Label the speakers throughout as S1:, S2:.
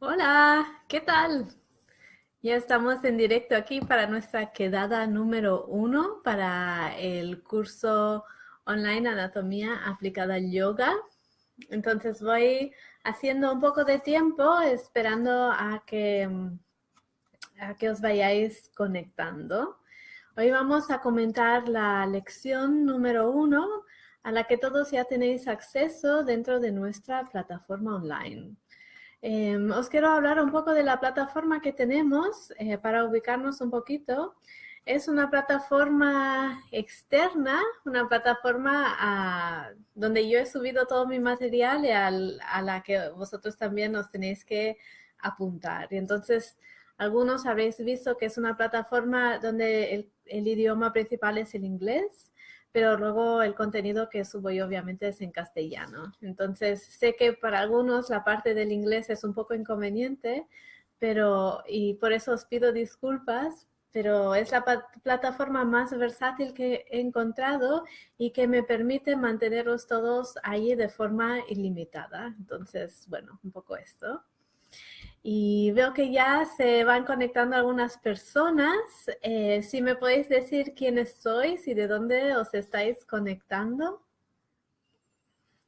S1: Hola, ¿qué tal? Ya estamos en directo aquí para nuestra quedada número 1 para el curso online Anatomía aplicada al yoga. Entonces voy haciendo un poco de tiempo esperando a que os vayáis conectando. Hoy vamos a comentar la lección número 1 a la que todos ya tenéis acceso dentro de nuestra plataforma online. Os quiero hablar un poco de la plataforma que tenemos para ubicarnos un poquito. Es una plataforma externa, una plataforma donde yo he subido todo mi material y a la que vosotros también os tenéis que apuntar. Y entonces, algunos habréis visto que es una plataforma donde el idioma principal es el inglés, pero luego el contenido que subo yo obviamente es en castellano. Entonces, sé que para algunos la parte del inglés es un poco inconveniente, y por eso os pido disculpas, pero es la plataforma más versátil que he encontrado y que me permite manteneros todos ahí de forma ilimitada. Entonces, bueno, un poco esto. Y veo que ya se van conectando algunas personas. Si me podéis decir quiénes sois y de dónde os estáis conectando.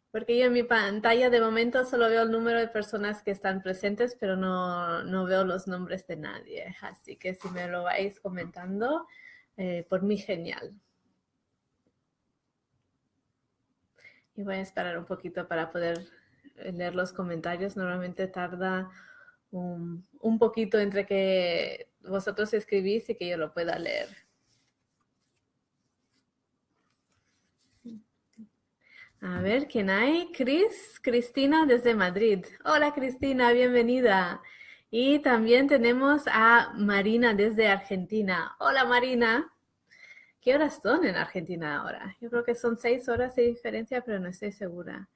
S1: Porque yo en mi pantalla de momento solo veo el número de personas que están presentes, pero no veo los nombres de nadie. Así que si me lo vais comentando, por mí genial. Y voy a esperar un poquito para poder leer los comentarios. Normalmente tarda un poquito entre que vosotros escribís y que yo lo pueda leer. A ver, ¿quién hay? Cristina desde Madrid. Hola Cristina, bienvenida. Y también tenemos a Marina desde Argentina. Hola Marina. ¿Qué horas son en Argentina ahora? Yo creo que son 6 horas de diferencia, pero no estoy segura.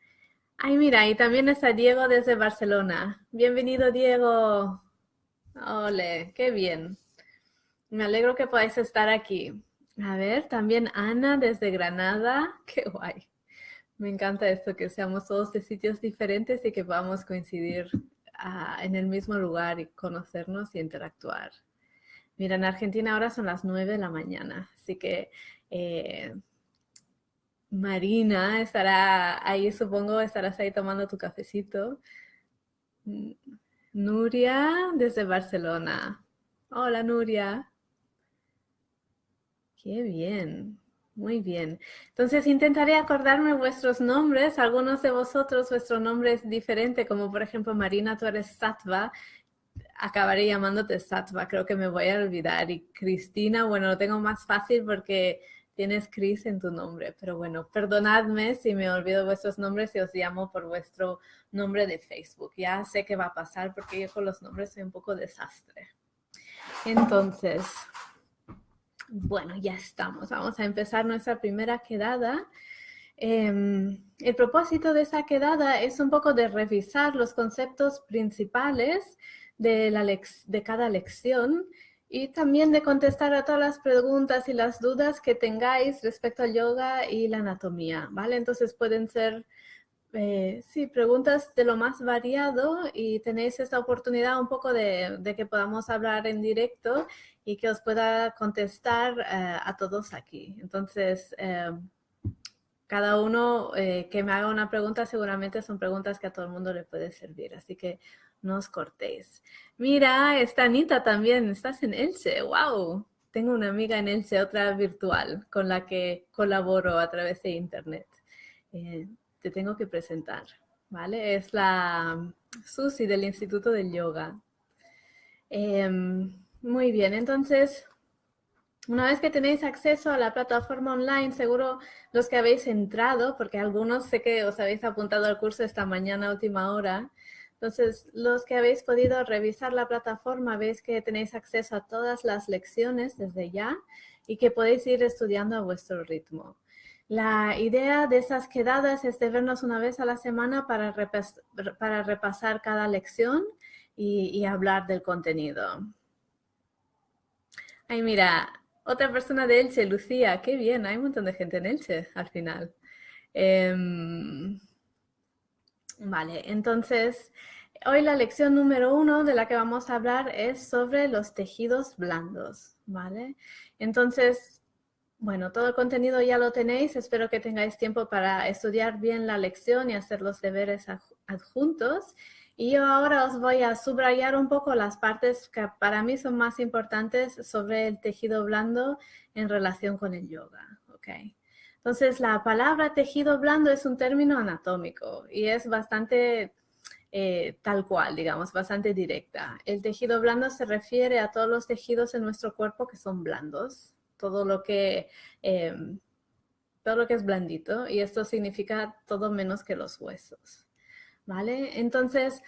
S1: Ay, mira, y también está Diego desde Barcelona. Bienvenido, Diego. Ole, qué bien. Me alegro que podáis estar aquí. A ver, también Ana desde Granada. Qué guay. Me encanta esto, que seamos todos de sitios diferentes y que podamos coincidir en el mismo lugar y conocernos y interactuar. Mira, en Argentina ahora son las 9 de la mañana, así que eh, Marina estará ahí, supongo, estarás ahí tomando tu cafecito. Nuria desde Barcelona. Hola, Nuria. Qué bien, muy bien. Entonces intentaré acordarme vuestros nombres. Algunos de vosotros, vuestro nombre es diferente, como por ejemplo Marina, tú eres Sattva. Acabaré llamándote Sattva, creo que me voy a olvidar. Y Cristina, bueno, lo tengo más fácil porque tienes Cris en tu nombre. Pero bueno, perdonadme si me olvido vuestros nombres y os llamo por vuestro nombre de Facebook. Ya sé qué va a pasar porque yo con los nombres soy un poco desastre. Entonces, bueno, ya estamos. Vamos a empezar nuestra primera quedada. El propósito de esa quedada es un poco de revisar los conceptos principales de cada lección y también de contestar a todas las preguntas y las dudas que tengáis respecto al yoga y la anatomía, ¿vale? Entonces pueden ser, sí, preguntas de lo más variado y tenéis esta oportunidad un poco de que podamos hablar en directo y que os pueda contestar a todos aquí. Entonces, cada uno que me haga una pregunta seguramente son preguntas que a todo el mundo le puede servir, así que no os cortéis. Mira, está Anita también, estás en Elche, wow. Tengo una amiga en Elche, otra virtual, con la que colaboro a través de internet. Te tengo que presentar, ¿vale? Es la Susi del Instituto del Yoga. Muy bien, entonces una vez que tenéis acceso a la plataforma online, seguro los que habéis entrado, porque algunos sé que os habéis apuntado al curso esta mañana a última hora, entonces los que habéis podido revisar la plataforma, veis que tenéis acceso a todas las lecciones desde ya y que podéis ir estudiando a vuestro ritmo. La idea de esas quedadas es de vernos una vez a la semana para repasar cada lección y hablar del contenido. Ay, mira, otra persona de Elche, Lucía, qué bien, hay un montón de gente en Elche al final. Vale, entonces, Hoy la lección número 1 de la que vamos a hablar es sobre los tejidos blandos, ¿vale? Entonces, bueno, todo el contenido ya lo tenéis. Espero que tengáis tiempo para estudiar bien la lección y hacer los deberes adjuntos. Y yo ahora os voy a subrayar un poco las partes que para mí son más importantes sobre el tejido blando en relación con el yoga, ¿ok? Entonces, la palabra tejido blando es un término anatómico y es bastante tal cual, digamos, bastante directa. El tejido blando se refiere a todos los tejidos en nuestro cuerpo que son blandos, todo lo que es blandito, y esto significa todo menos que los huesos, ¿vale? Entonces,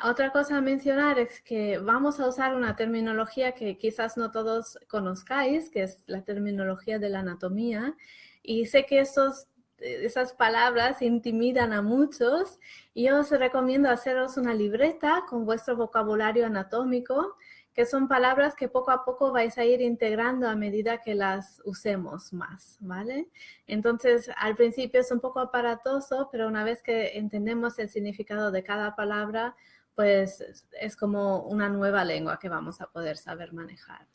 S1: otra cosa a mencionar es que vamos a usar una terminología que quizás no todos conozcáis, que es la terminología de la anatomía, y sé que esas palabras intimidan a muchos, y yo os recomiendo haceros una libreta con vuestro vocabulario anatómico, que son palabras que poco a poco vais a ir integrando a medida que las usemos más, ¿vale? Entonces, al principio es un poco aparatoso, pero una vez que entendemos el significado de cada palabra, pues es como una nueva lengua que vamos a poder saber manejar.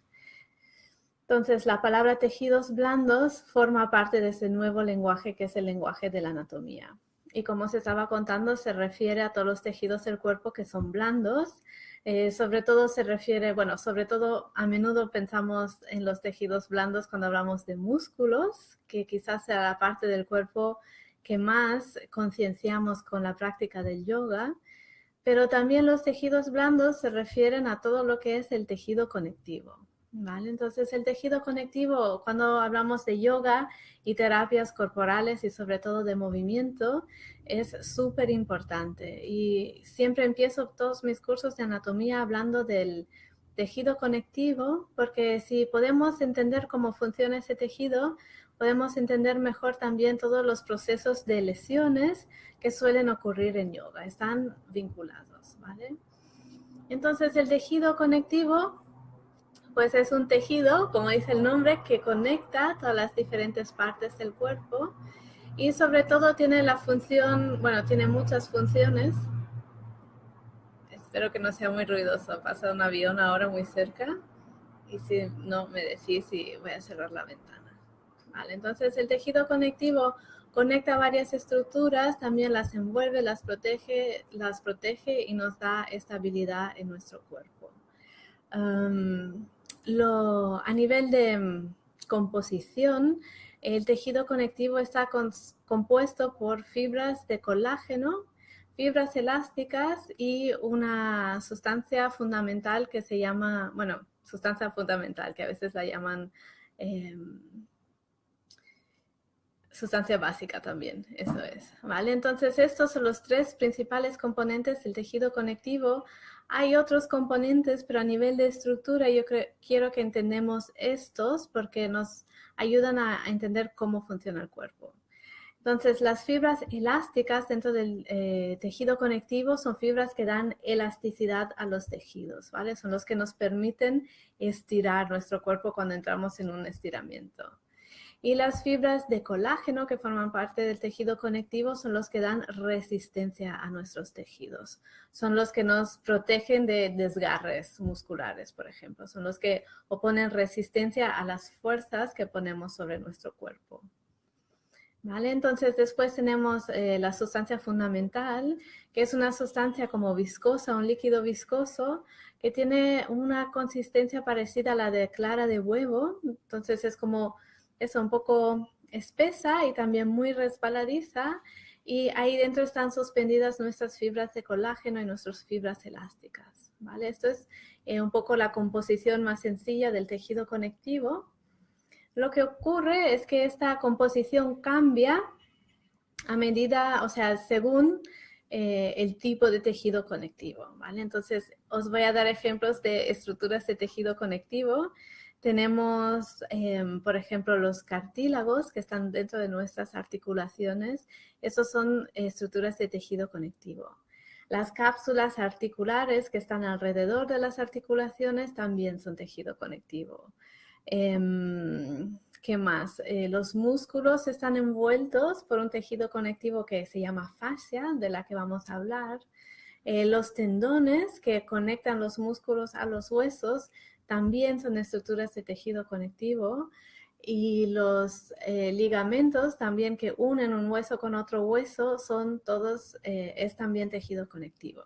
S1: Entonces, la palabra tejidos blandos forma parte de ese nuevo lenguaje que es el lenguaje de la anatomía. Y como se estaba contando, se refiere a todos los tejidos del cuerpo que son blandos. Sobre todo se refiere, bueno, sobre todo a menudo pensamos en los tejidos blandos cuando hablamos de músculos, que quizás sea la parte del cuerpo que más concienciamos con la práctica del yoga. Pero también los tejidos blandos se refieren a todo lo que es el tejido conectivo, ¿vale? Entonces, el tejido conectivo, cuando hablamos de yoga y terapias corporales y sobre todo de movimiento, es súper importante. Y siempre empiezo todos mis cursos de anatomía hablando del tejido conectivo, porque si podemos entender cómo funciona ese tejido, podemos entender mejor también todos los procesos de lesiones que suelen ocurrir en yoga. Están vinculados, ¿vale? Entonces, el tejido conectivo pues es un tejido, como dice el nombre, que conecta todas las diferentes partes del cuerpo y sobre todo tiene la función, bueno, tiene muchas funciones. Espero que no sea muy ruidoso, pasa un avión ahora muy cerca y si no me decís si voy a cerrar la ventana. Vale, entonces el tejido conectivo conecta varias estructuras, también las envuelve, las protege y nos da estabilidad en nuestro cuerpo. A nivel de composición, el tejido conectivo está compuesto por fibras de colágeno, fibras elásticas y una sustancia fundamental que se llama, bueno, sustancia fundamental, que a veces la llaman sustancia básica también, eso es, ¿vale? Entonces, estos son los tres principales componentes del tejido conectivo. Hay otros componentes, pero a nivel de estructura yo quiero que entendamos estos porque nos ayudan a entender cómo funciona el cuerpo. Entonces, las fibras elásticas dentro del tejido conectivo son fibras que dan elasticidad a los tejidos, ¿vale? Son los que nos permiten estirar nuestro cuerpo cuando entramos en un estiramiento. Y las fibras de colágeno que forman parte del tejido conectivo son los que dan resistencia a nuestros tejidos. Son los que nos protegen de desgarres musculares, por ejemplo. Son los que oponen resistencia a las fuerzas que ponemos sobre nuestro cuerpo. ¿Vale? Entonces después tenemos la sustancia fundamental, que es una sustancia como viscosa, un líquido viscoso, que tiene una consistencia parecida a la de clara de huevo. Entonces es como es un poco espesa y también muy resbaladiza, y ahí dentro están suspendidas nuestras fibras de colágeno y nuestras fibras elásticas, ¿vale? Esto es un poco la composición más sencilla del tejido conectivo. Lo que ocurre es que esta composición cambia a medida, o sea, según el tipo de tejido conectivo, ¿vale? Entonces, os voy a dar ejemplos de estructuras de tejido conectivo. Tenemos, por ejemplo, los cartílagos que están dentro de nuestras articulaciones. Esos son estructuras de tejido conectivo. Las cápsulas articulares que están alrededor de las articulaciones también son tejido conectivo. ¿Qué más? Los músculos están envueltos por un tejido conectivo que se llama fascia, de la que vamos a hablar. Los tendones que conectan los músculos a los huesos también son estructuras de tejido conectivo. Y los ligamentos también que unen un hueso con otro hueso son todos, es también tejido conectivo.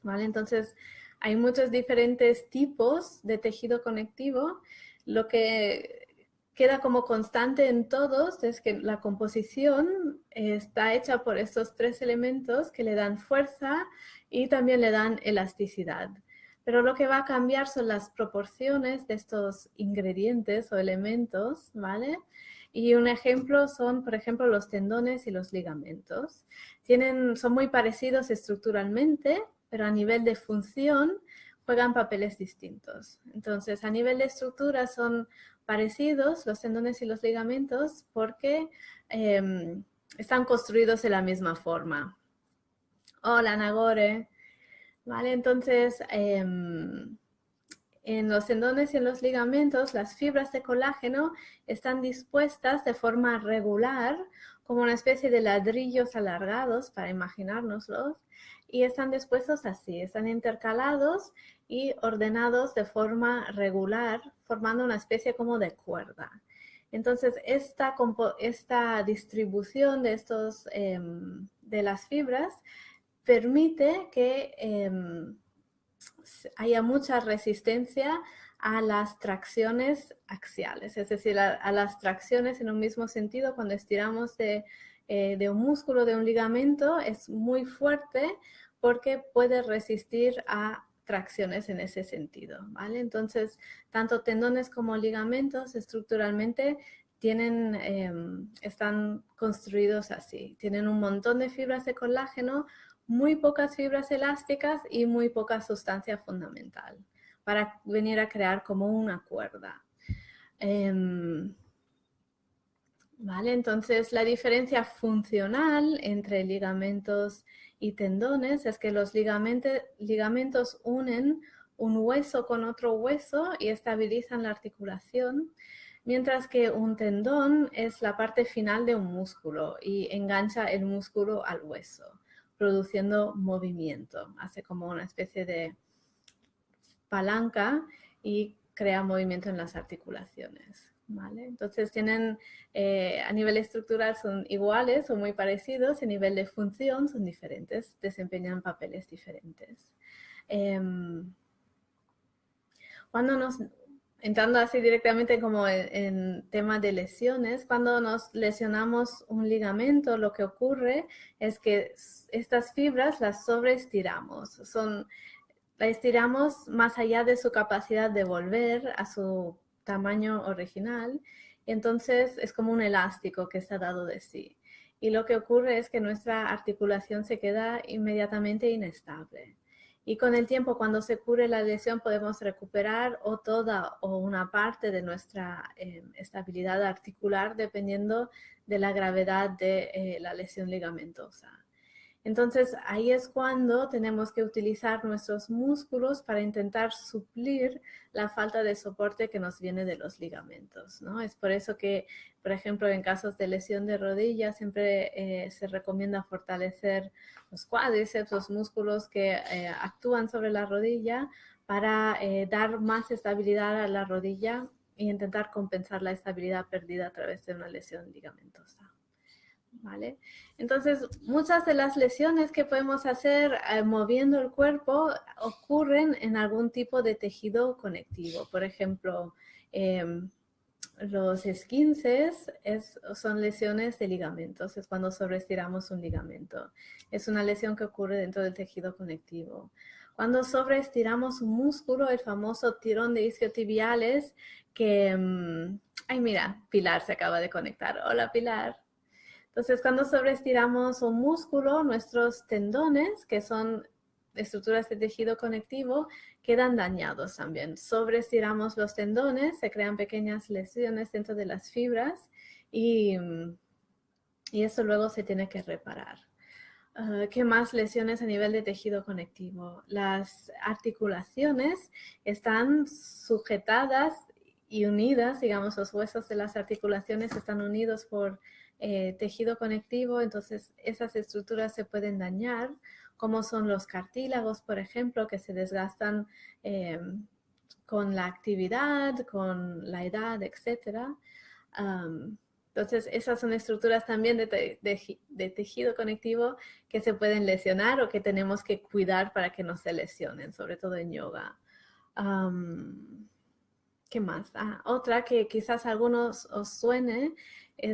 S1: ¿Vale? Entonces, hay muchos diferentes tipos de tejido conectivo. Lo que queda como constante en todos es que la composición está hecha por estos tres elementos que le dan fuerza y también le dan elasticidad. Pero lo que va a cambiar son las proporciones de estos ingredientes o elementos, ¿vale? Y un ejemplo son, por ejemplo, los tendones y los ligamentos. Son muy parecidos estructuralmente, pero a nivel de función juegan papeles distintos. Entonces, a nivel de estructura son parecidos los tendones y los ligamentos porque están construidos de la misma forma. Hola, Nagore. Vale, entonces, en los tendones y en los ligamentos, las fibras de colágeno están dispuestas de forma regular, como una especie de ladrillos alargados, para imaginárnoslos, y están dispuestos así, están intercalados y ordenados de forma regular, formando una especie como de cuerda. Entonces, esta distribución de de las fibras permite que haya mucha resistencia a las tracciones axiales, es decir, a las tracciones en un mismo sentido. Cuando estiramos de un músculo, de un ligamento, es muy fuerte porque puede resistir a tracciones en ese sentido, ¿vale? Entonces, tanto tendones como ligamentos estructuralmente están construidos así, tienen un montón de fibras de colágeno, muy pocas fibras elásticas y muy poca sustancia fundamental para venir a crear como una cuerda. ¿Vale? Entonces, la diferencia funcional entre ligamentos y tendones es que los ligamentos unen un hueso con otro hueso y estabilizan la articulación, mientras que un tendón es la parte final de un músculo y engancha el músculo al hueso, produciendo movimiento. Hace como una especie de palanca y crea movimiento en las articulaciones. ¿Vale? Entonces a nivel estructural son iguales o muy parecidos, a nivel de función son diferentes, desempeñan papeles diferentes. Entrando así directamente como en tema de lesiones, cuando nos lesionamos un ligamento, lo que ocurre es que estas fibras las sobreestiramos. La estiramos más allá de su capacidad de volver a su tamaño original, y entonces es como un elástico que está dado de sí. Y lo que ocurre es que nuestra articulación se queda inmediatamente inestable. Y con el tiempo, cuando se cure la lesión, podemos recuperar o toda o una parte de nuestra estabilidad articular, dependiendo de la gravedad de la lesión ligamentosa. Entonces, ahí es cuando tenemos que utilizar nuestros músculos para intentar suplir la falta de soporte que nos viene de los ligamentos, ¿no? Es por eso que, por ejemplo, en casos de lesión de rodilla, siempre se recomienda fortalecer los cuádriceps, los músculos que actúan sobre la rodilla, para dar más estabilidad a la rodilla e intentar compensar la estabilidad perdida a través de una lesión ligamentosa. ¿Vale? Entonces, muchas de las lesiones que podemos hacer moviendo el cuerpo ocurren en algún tipo de tejido conectivo. Por ejemplo, los esguinces son lesiones de ligamentos, es cuando sobreestiramos un ligamento. Es una lesión que ocurre dentro del tejido conectivo. Cuando sobreestiramos un músculo, el famoso tirón de isquiotibiales, que... ay, mira, Pilar se acaba de conectar. Hola, Pilar. Entonces, cuando sobreestiramos un músculo, nuestros tendones, que son estructuras de tejido conectivo, quedan dañados también. Sobreestiramos los tendones, se crean pequeñas lesiones dentro de las fibras y eso luego se tiene que reparar. ¿Qué más lesiones a nivel de tejido conectivo? Las articulaciones están sujetadas y unidas, digamos, los huesos de las articulaciones están unidos por tejido conectivo, entonces esas estructuras se pueden dañar como son los cartílagos, por ejemplo, que se desgastan con la actividad, con la edad, etc. Entonces, esas son estructuras también de tejido conectivo que se pueden lesionar o que tenemos que cuidar para que no se lesionen, sobre todo en yoga. ¿Qué más? Otra que quizás a algunos os suene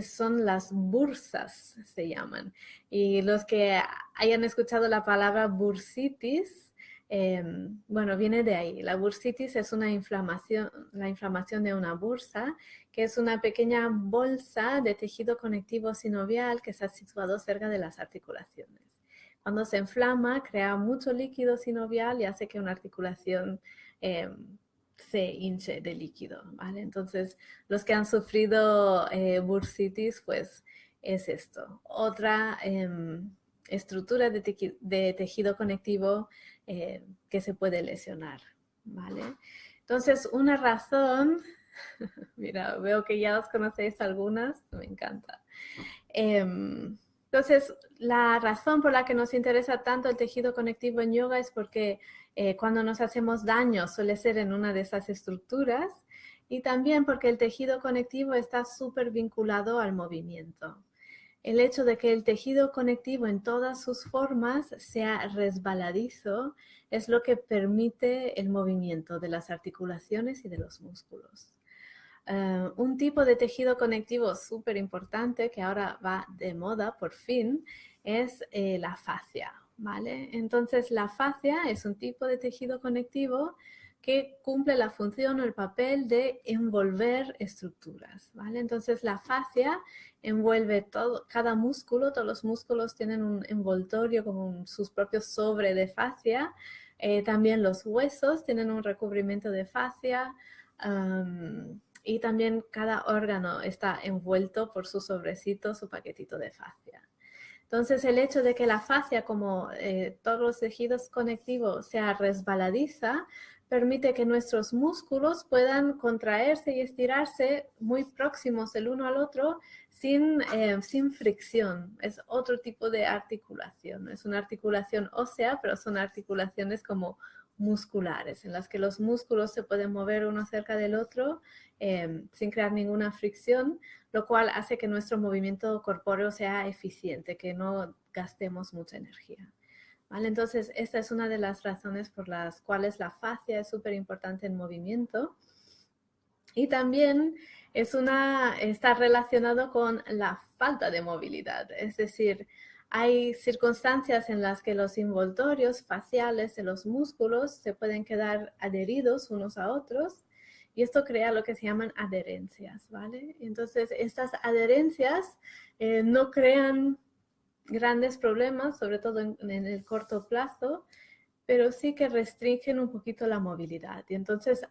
S1: son las bursas, se llaman. Y los que hayan escuchado la palabra bursitis, bueno, viene de ahí. La bursitis es una inflamación, la inflamación de una bursa, que es una pequeña bolsa de tejido conectivo sinovial que está situado cerca de las articulaciones. Cuando se inflama, crea mucho líquido sinovial y hace que una articulación se hinche de líquido, ¿vale? Entonces, los que han sufrido bursitis, pues es esto. Otra estructura de tejido conectivo que se puede lesionar, ¿vale? Entonces, una razón, mira, veo que ya os conocéis algunas, me encanta. Entonces, la razón por la que nos interesa tanto el tejido conectivo en yoga es porque cuando nos hacemos daño suele ser en una de esas estructuras y también porque el tejido conectivo está súper vinculado al movimiento. El hecho de que el tejido conectivo en todas sus formas sea resbaladizo es lo que permite el movimiento de las articulaciones y de los músculos. Un tipo de tejido conectivo súper importante que ahora va de moda por fin es la fascia, ¿vale? Entonces la fascia es un tipo de tejido conectivo que cumple la función o el papel de envolver estructuras, ¿vale? Entonces la fascia envuelve cada músculo, todos los músculos tienen un envoltorio como sus propios sobre de fascia, también los huesos tienen un recubrimiento de fascia, y también cada órgano está envuelto por su sobrecito, su paquetito de fascia. Entonces, el hecho de que la fascia, como todos los tejidos conectivos, sea resbaladiza, permite que nuestros músculos puedan contraerse y estirarse muy próximos el uno al otro sin fricción. Es otro tipo de articulación. Es una articulación ósea, pero son articulaciones como musculares, en las que los músculos se pueden mover uno cerca del otro sin crear ninguna fricción, lo cual hace que nuestro movimiento corpóreo sea eficiente, que no gastemos mucha energía. ¿Vale? Entonces, esta es una de las razones por las cuales la fascia es súper importante en movimiento. Y también está relacionado con la falta de movilidad, es decir, hay circunstancias en las que los envoltorios faciales de los músculos se pueden quedar adheridos unos a otros y esto crea lo que se llaman adherencias, ¿vale? Entonces, estas adherencias no crean grandes problemas, sobre todo en el corto plazo, pero sí que restringen un poquito la movilidad. Y entonces,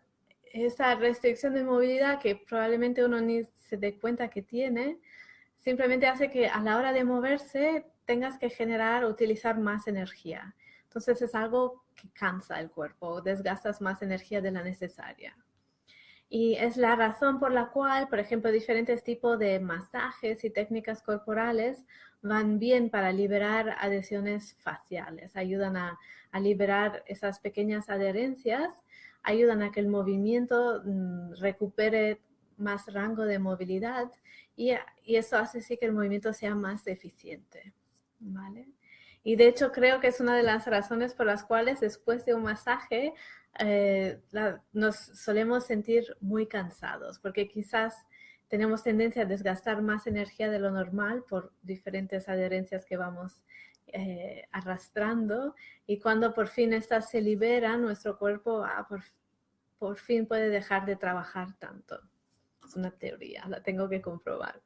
S1: esa restricción de movilidad que probablemente uno ni se dé cuenta que tiene, simplemente hace que a la hora de moverse tengas que generar o utilizar más energía. Entonces es algo que cansa el cuerpo, desgastas más energía de la necesaria. Y es la razón por la cual, por ejemplo, diferentes tipos de masajes y técnicas corporales van bien para liberar adhesiones faciales, ayudan a liberar esas pequeñas adherencias, ayudan a que el movimiento recupere más rango de movilidad y eso hace sí que el movimiento sea más eficiente, ¿vale? Y de hecho creo que es una de las razones por las cuales después de un masaje nos solemos sentir muy cansados, porque quizás tenemos tendencia a desgastar más energía de lo normal por diferentes adherencias que vamos arrastrando y cuando por fin estas se liberan, nuestro cuerpo por fin puede dejar de trabajar tanto. Es una teoría, la tengo que comprobar.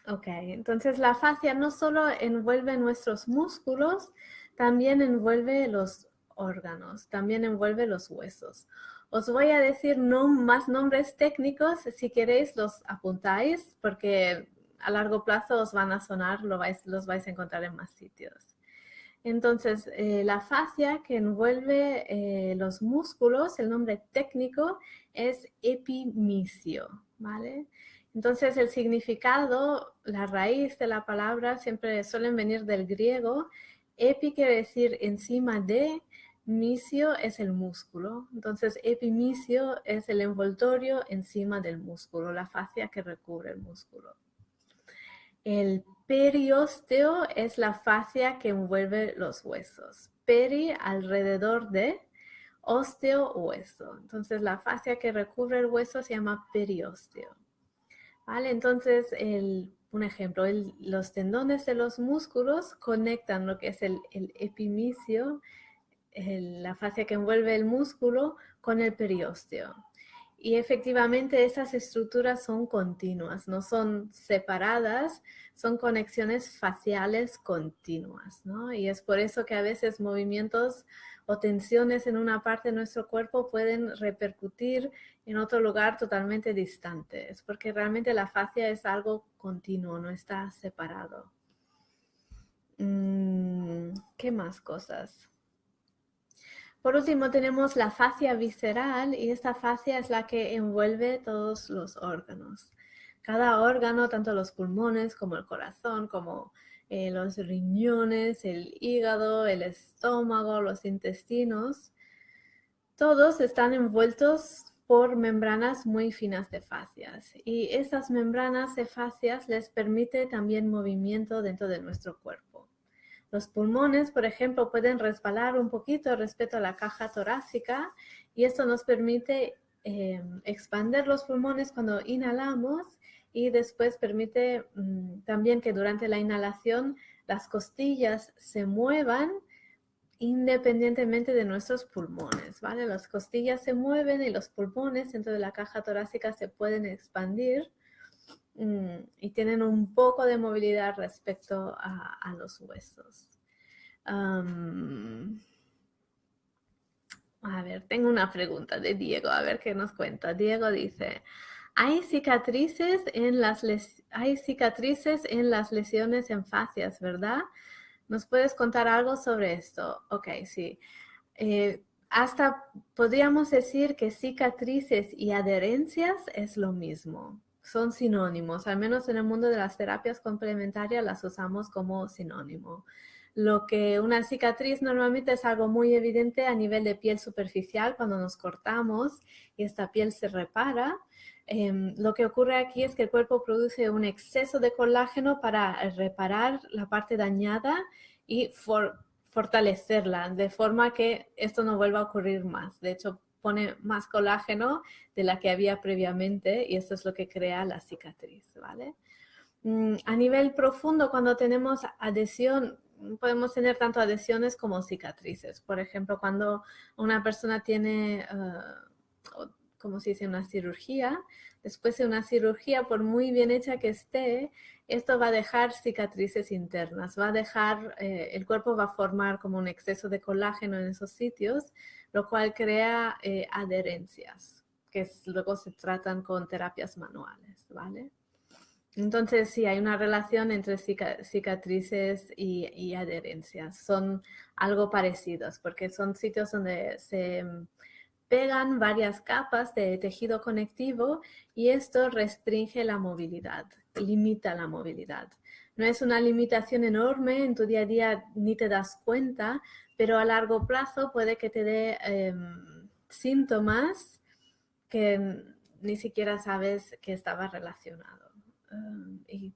S1: Ok, entonces la fascia no solo envuelve nuestros músculos, también envuelve los órganos, también envuelve los huesos. Os voy a decir más nombres técnicos, si queréis los apuntáis, porque a largo plazo os van a sonar, los vais a encontrar en más sitios. Entonces, la fascia que envuelve los músculos, el nombre técnico es epimisio, ¿vale? Entonces el significado, la raíz de la palabra siempre suelen venir del griego. Epi quiere decir encima de, misio es el músculo. Entonces epimisio es el envoltorio encima del músculo, la fascia que recubre el músculo. El periósteo es la fascia que envuelve los huesos. Peri, alrededor de, ósteo, hueso. Entonces la fascia que recubre el hueso se llama periósteo. ¿Vale? Entonces, un ejemplo, los tendones de los músculos conectan lo que es el epimisio, la fascia que envuelve el músculo, con el periósteo. Y efectivamente esas estructuras son continuas, no son separadas, son conexiones faciales continuas, ¿no? Y es por eso que a veces movimientos o tensiones en una parte de nuestro cuerpo pueden repercutir en otro lugar totalmente distante. Es porque realmente la fascia es algo continuo, no está separado. ¿Qué más cosas? Por último tenemos la fascia visceral y esta fascia es la que envuelve todos los órganos. Cada órgano, tanto los pulmones como el corazón, como los riñones, el hígado, el estómago, los intestinos, todos están envueltos por membranas muy finas de fascias. Y estas membranas de fascias les permite también movimiento dentro de nuestro cuerpo. Los pulmones, por ejemplo, pueden resbalar un poquito respecto a la caja torácica y esto nos permite expandir los pulmones cuando inhalamos y después permite también que durante la inhalación las costillas se muevan independientemente de nuestros pulmones, ¿vale? Las costillas se mueven y los pulmones dentro de la caja torácica se pueden expandir y tienen un poco de movilidad respecto a los huesos. A ver, tengo una pregunta de Diego, a ver qué nos cuenta. Diego dice, hay cicatrices en las lesiones en fascias, ¿verdad? ¿Nos puedes contar algo sobre esto? Ok, sí. Hasta podríamos decir que cicatrices y adherencias es lo mismo. Son sinónimos, al menos en el mundo de las terapias complementarias las usamos como sinónimo. Lo que una cicatriz normalmente es algo muy evidente a nivel de piel superficial cuando nos cortamos y esta piel se repara. Lo que ocurre aquí es que el cuerpo produce un exceso de colágeno para reparar la parte dañada y fortalecerla de forma que esto no vuelva a ocurrir más. De hecho, pone más colágeno de la que había previamente y esto es lo que crea la cicatriz, ¿vale? A nivel profundo, cuando tenemos adhesión, podemos tener tanto adhesiones como cicatrices. Por ejemplo, cuando una persona tiene, como se dice, una cirugía, después de una cirugía, por muy bien hecha que esté, esto va a dejar cicatrices internas, va a dejar, el cuerpo va a formar como un exceso de colágeno en esos sitios, lo cual crea adherencias, que luego se tratan con terapias manuales, ¿vale? Entonces, sí, hay una relación entre cicatrices y adherencias. Son algo parecidos porque son sitios donde se pegan varias capas de tejido conectivo y esto restringe la movilidad, limita la movilidad. No es una limitación enorme, en tu día a día ni te das cuenta, pero a largo plazo puede que te dé síntomas que ni siquiera sabes que estaba relacionado. Y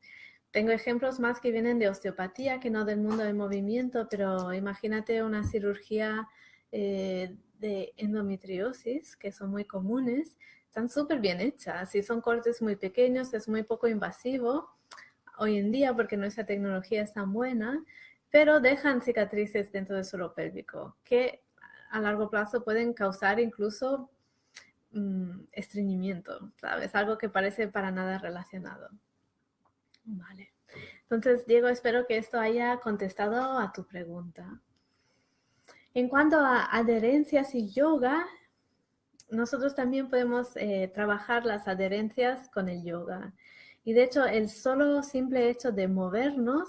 S1: tengo ejemplos más que vienen de osteopatía que no del mundo del movimiento, pero imagínate una cirugía de endometriosis, que son muy comunes, están súper bien hechas y son cortes muy pequeños, es muy poco invasivo hoy en día porque nuestra tecnología es tan buena, pero dejan cicatrices dentro del suelo pélvico que a largo plazo pueden causar incluso estreñimiento, ¿sabes? Algo que parece para nada relacionado. Vale. Entonces, Diego, espero que esto haya contestado a tu pregunta. En cuanto a adherencias y yoga, nosotros también podemos trabajar las adherencias con el yoga. Y de hecho, el solo simple hecho de movernos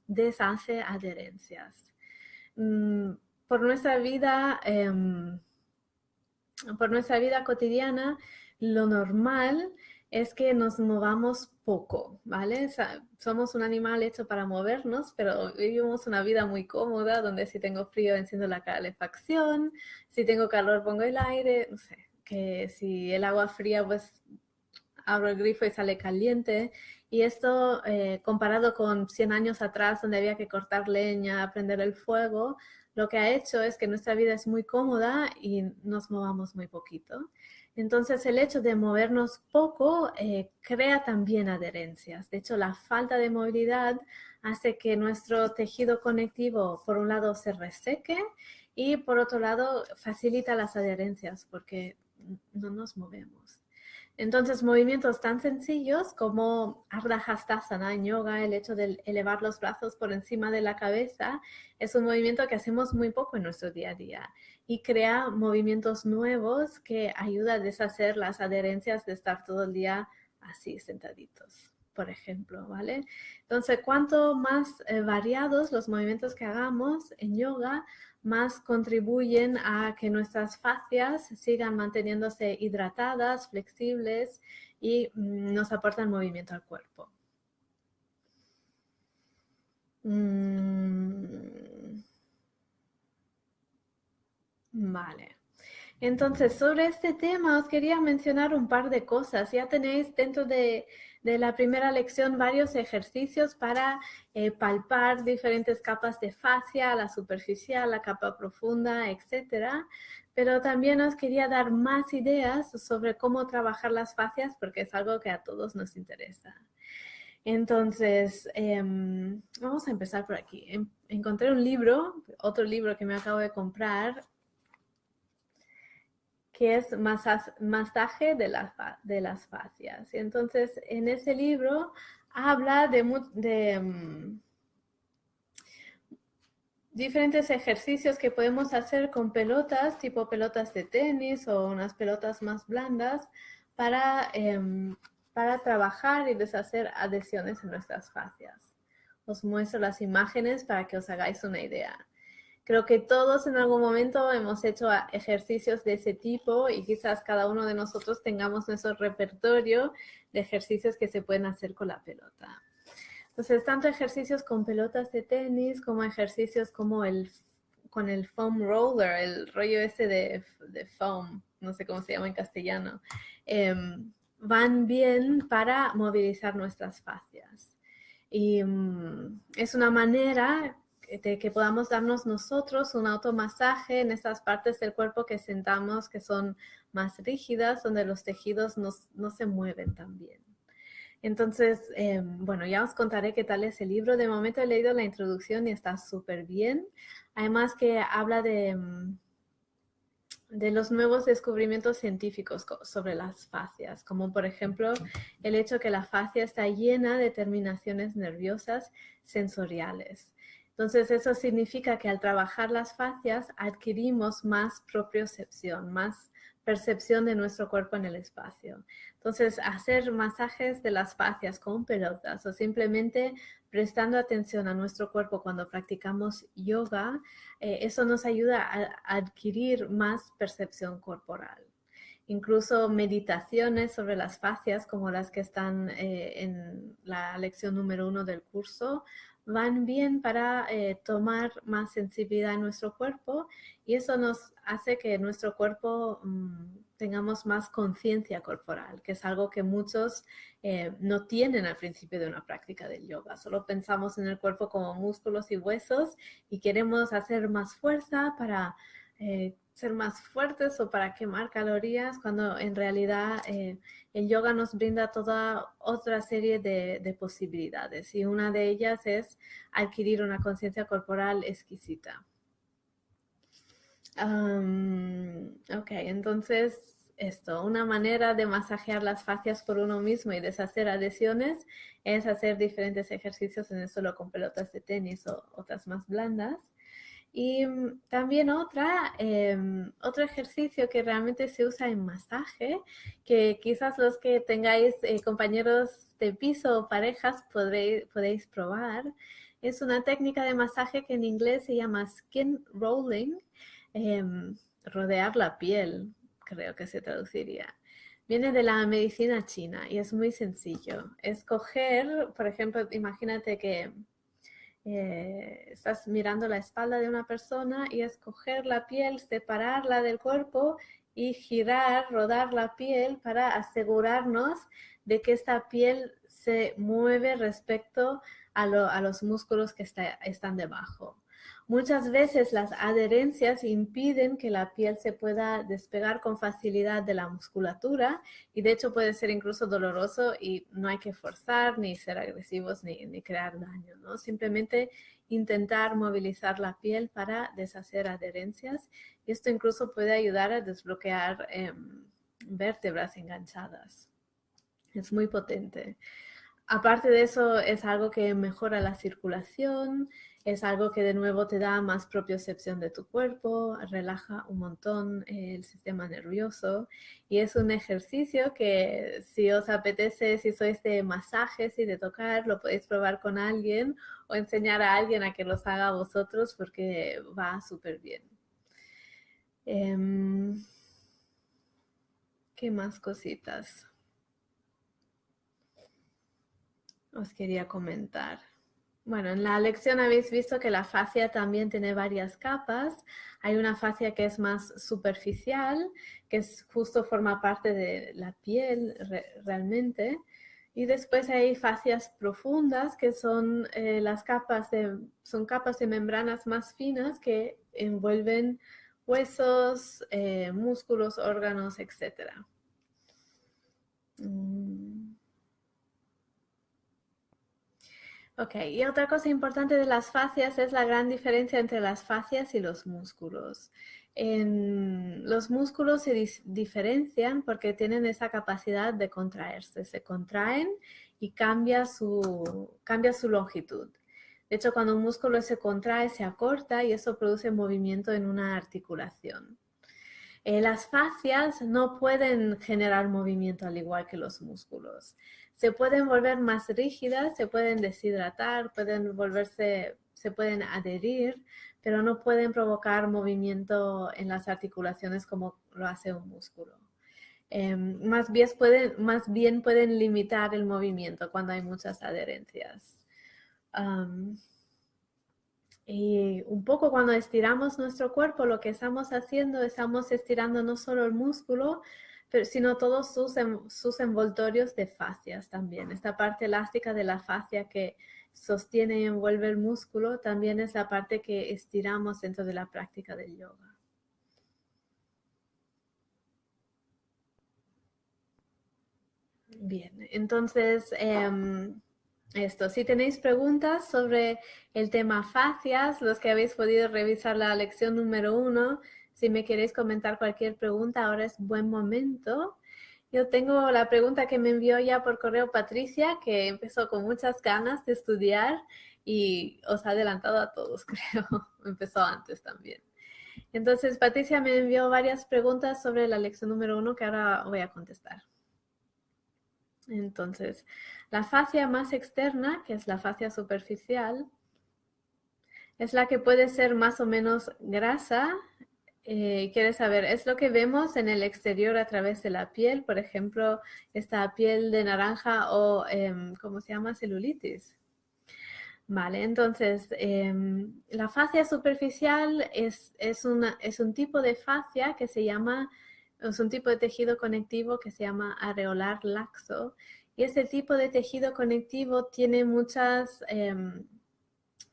S1: deshace adherencias. Por nuestra vida cotidiana, lo normal es que nos movamos poco, ¿vale? O sea, somos un animal hecho para movernos, pero vivimos una vida muy cómoda, donde si tengo frío enciendo la calefacción, si tengo calor pongo el aire, no sé, que si el agua fría pues abro el grifo y sale caliente. Y esto, comparado con 100 años atrás, donde había que cortar leña, prender el fuego, lo que ha hecho es que nuestra vida es muy cómoda y nos movamos muy poquito. Entonces, el hecho de movernos poco crea también adherencias. De hecho, la falta de movilidad hace que nuestro tejido conectivo, por un lado, se reseque y por otro lado, facilita las adherencias porque no nos movemos. Entonces, movimientos tan sencillos como Ardha Hastasana en yoga, el hecho de elevar los brazos por encima de la cabeza, es un movimiento que hacemos muy poco en nuestro día a día y crea movimientos nuevos que ayuda a deshacer las adherencias de estar todo el día así sentaditos, por ejemplo, ¿vale? Entonces, cuanto más variados los movimientos que hagamos en yoga, más contribuyen a que nuestras fascias sigan manteniéndose hidratadas, flexibles y nos aportan movimiento al cuerpo. Vale. Entonces, sobre este tema os quería mencionar un par de cosas. Ya tenéis dentro de la primera lección varios ejercicios para palpar diferentes capas de fascia, la superficial, la capa profunda, etcétera. Pero también os quería dar más ideas sobre cómo trabajar las fascias porque es algo que a todos nos interesa. Entonces, vamos a empezar por aquí. Encontré un libro, otro libro que me acabo de comprar, que es masaje de las fascias. Y entonces, en ese libro habla de diferentes ejercicios que podemos hacer con pelotas, tipo pelotas de tenis o unas pelotas más blandas, para trabajar y deshacer adhesiones en nuestras fascias. Os muestro las imágenes para que os hagáis una idea. Creo que todos en algún momento hemos hecho ejercicios de ese tipo y quizás cada uno de nosotros tengamos nuestro repertorio de ejercicios que se pueden hacer con la pelota. Entonces, tanto ejercicios con pelotas de tenis como ejercicios como con el foam roller, el rollo ese de foam, no sé cómo se llama en castellano, van bien para movilizar nuestras fascias. Y es una manera de que podamos darnos nosotros un automasaje en estas partes del cuerpo que sentamos que son más rígidas, donde los tejidos no se mueven tan bien. Entonces, bueno, ya os contaré qué tal es el libro. De momento he leído la introducción y está súper bien. Además que habla de los nuevos descubrimientos científicos sobre las fascias, como por ejemplo el hecho que la fascia está llena de terminaciones nerviosas sensoriales. Entonces, eso significa que al trabajar las fascias adquirimos más propiocepción, más percepción de nuestro cuerpo en el espacio. Entonces, hacer masajes de las fascias con pelotas o simplemente prestando atención a nuestro cuerpo cuando practicamos yoga, eso nos ayuda a adquirir más percepción corporal. Incluso meditaciones sobre las fascias, como las que están en la lección número 1 del curso, van bien para tomar más sensibilidad en nuestro cuerpo y eso nos hace que nuestro cuerpo tengamos más conciencia corporal, que es algo que muchos no tienen al principio de una práctica del yoga. Solo pensamos en el cuerpo como músculos y huesos y queremos hacer más fuerza para ser más fuertes o para quemar calorías, cuando en realidad el yoga nos brinda toda otra serie de posibilidades y una de ellas es adquirir una conciencia corporal exquisita. Ok, entonces esto, una manera de masajear las fascias por uno mismo y deshacer adhesiones es hacer diferentes ejercicios en el suelo con pelotas de tenis o otras más blandas. Y también otro ejercicio que realmente se usa en masaje, que quizás los que tengáis compañeros de piso o parejas podéis probar, es una técnica de masaje que en inglés se llama skin rolling, rodear la piel, creo que se traduciría. Viene de la medicina china y es muy sencillo. Es coger, por ejemplo, imagínate que estás mirando la espalda de una persona y es coger la piel, separarla del cuerpo y girar, rodar la piel para asegurarnos de que esta piel se mueve respecto a los músculos que están debajo. Muchas veces las adherencias impiden que la piel se pueda despegar con facilidad de la musculatura y de hecho puede ser incluso doloroso y no hay que forzar ni ser agresivos ni crear daño, ¿no? Simplemente intentar movilizar la piel para deshacer adherencias y esto incluso puede ayudar a desbloquear vértebras enganchadas. Es muy potente. Aparte de eso, es algo que mejora la circulación, es algo que de nuevo te da más propiocepción de tu cuerpo, relaja un montón el sistema nervioso y es un ejercicio que si os apetece, si sois de masajes y de tocar, lo podéis probar con alguien o enseñar a alguien a que los haga vosotros porque va súper bien. ¿Qué más cositas os quería comentar? Bueno, en la lección habéis visto que la fascia también tiene varias capas. Hay una fascia que es más superficial, que es justo forma parte de la piel realmente. Y después hay fascias profundas, que son son capas de membranas más finas que envuelven huesos, músculos, órganos, etc. Ok, y otra cosa importante de las fascias es la gran diferencia entre las fascias y los músculos. Los músculos se diferencian porque tienen esa capacidad de contraerse, se contraen y cambia su longitud. De hecho, cuando un músculo se contrae, se acorta y eso produce movimiento en una articulación. Las fascias no pueden generar movimiento al igual que los músculos. Se pueden volver más rígidas, se pueden deshidratar, se pueden adherir, pero no pueden provocar movimiento en las articulaciones como lo hace un músculo. Más bien pueden limitar el movimiento cuando hay muchas adherencias. Y un poco cuando estiramos nuestro cuerpo, lo que estamos haciendo, estamos estirando no solo el músculo, sino todos sus envoltorios de fascias también. Esta parte elástica de la fascia que sostiene y envuelve el músculo también es la parte que estiramos dentro de la práctica del yoga. Bien, entonces si tenéis preguntas sobre el tema fascias, los que habéis podido revisar la lección número 1, si me queréis comentar cualquier pregunta, ahora es buen momento. Yo tengo la pregunta que me envió ya por correo Patricia, que empezó con muchas ganas de estudiar y os ha adelantado a todos, creo. Empezó antes también. Entonces, Patricia me envió varias preguntas sobre la lección número 1 que ahora voy a contestar. Entonces, la fascia más externa, que es la fascia superficial, es la que puede ser más o menos grasa. Quieres saber, es lo que vemos en el exterior a través de la piel, por ejemplo, esta piel de naranja o, ¿cómo se llama? Celulitis. Vale, entonces, la fascia superficial es un tipo de fascia que se llama, es un tipo de tejido conectivo que se llama areolar laxo. Y este tipo de tejido conectivo tiene muchas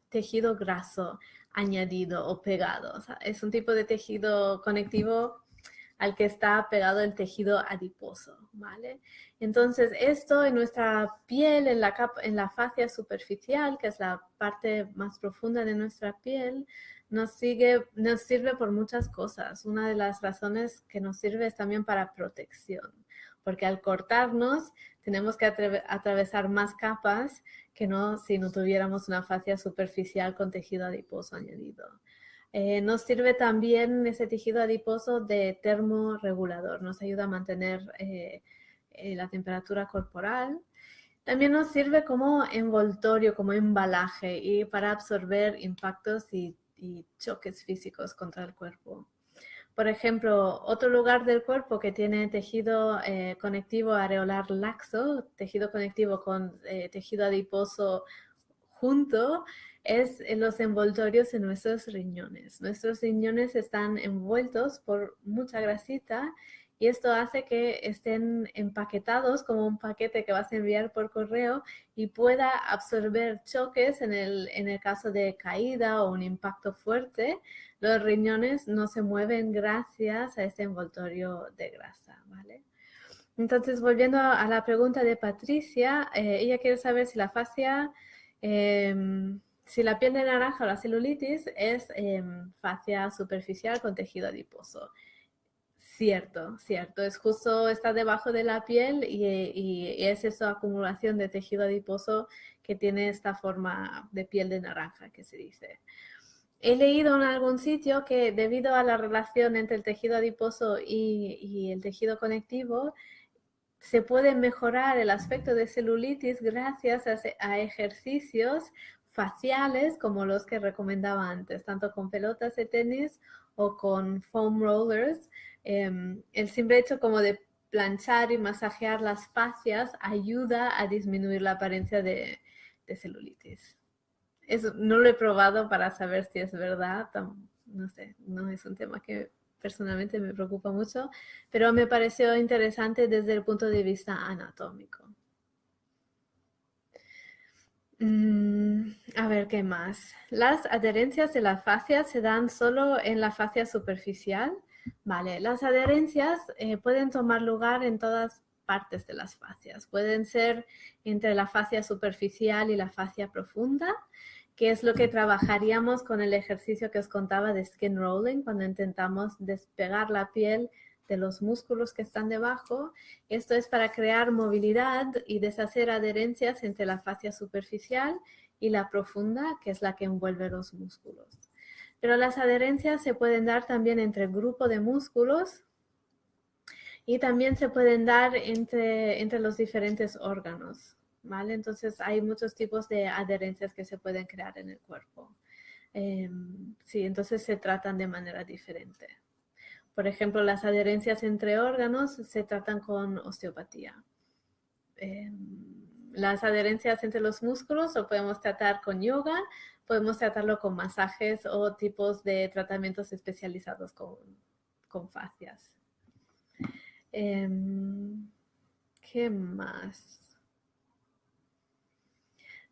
S1: tejido graso añadido o pegado. O sea, es un tipo de tejido conectivo al que está pegado el tejido adiposo, ¿vale? Entonces, esto en nuestra piel, en la fascia superficial, que es la parte más profunda de nuestra piel, nos sirve por muchas cosas. Una de las razones que nos sirve es también para protección, porque al cortarnos tenemos que atravesar más capas que si no tuviéramos una fascia superficial con tejido adiposo añadido. Nos sirve también ese tejido adiposo de termorregulador, nos ayuda a mantener la temperatura corporal. También nos sirve como envoltorio, como embalaje y para absorber impactos y choques físicos contra el cuerpo. Por ejemplo, otro lugar del cuerpo que tiene tejido conectivo areolar laxo, tejido conectivo con tejido adiposo junto, es en los envoltorios en nuestros riñones. Nuestros riñones están envueltos por mucha grasita y esto hace que estén empaquetados como un paquete que vas a enviar por correo y pueda absorber choques en el caso de caída o un impacto fuerte. Los riñones no se mueven gracias a este envoltorio de grasa, ¿vale? Entonces, volviendo a la pregunta de Patricia, ella quiere saber si la fascia, si la piel de naranja o la celulitis es fascia superficial con tejido adiposo. Cierto, cierto. Es justo, está debajo de la piel y es esa acumulación de tejido adiposo que tiene esta forma de piel de naranja que se dice. He leído en algún sitio que debido a la relación entre el tejido adiposo y el tejido conectivo, se puede mejorar el aspecto de celulitis gracias a ejercicios faciales como los que recomendaba antes, tanto con pelotas de tenis o con foam rollers. El simple hecho como de planchar y masajear las fascias ayuda a disminuir la apariencia de celulitis. Eso no lo he probado para saber si es verdad, no sé, no es un tema que personalmente me preocupa mucho, pero me pareció interesante desde el punto de vista anatómico. A ver, ¿qué más? Las adherencias de la fascia se dan solo en la fascia superficial. Vale, las adherencias pueden tomar lugar en todas partes de las fascias. Pueden ser entre la fascia superficial y la fascia profunda, que es lo que trabajaríamos con el ejercicio que os contaba de skin rolling, cuando intentamos despegar la piel de los músculos que están debajo. Esto es para crear movilidad y deshacer adherencias entre la fascia superficial y la profunda, que es la que envuelve los músculos. Pero las adherencias se pueden dar también entre grupo de músculos y también se pueden dar entre los diferentes órganos, ¿vale? Entonces hay muchos tipos de adherencias que se pueden crear en el cuerpo. Sí, entonces se tratan de manera diferente. Por ejemplo, las adherencias entre órganos se tratan con osteopatía. Las adherencias entre los músculos lo podemos tratar con yoga, podemos tratarlo con masajes o tipos de tratamientos especializados con fascias. ¿Qué más?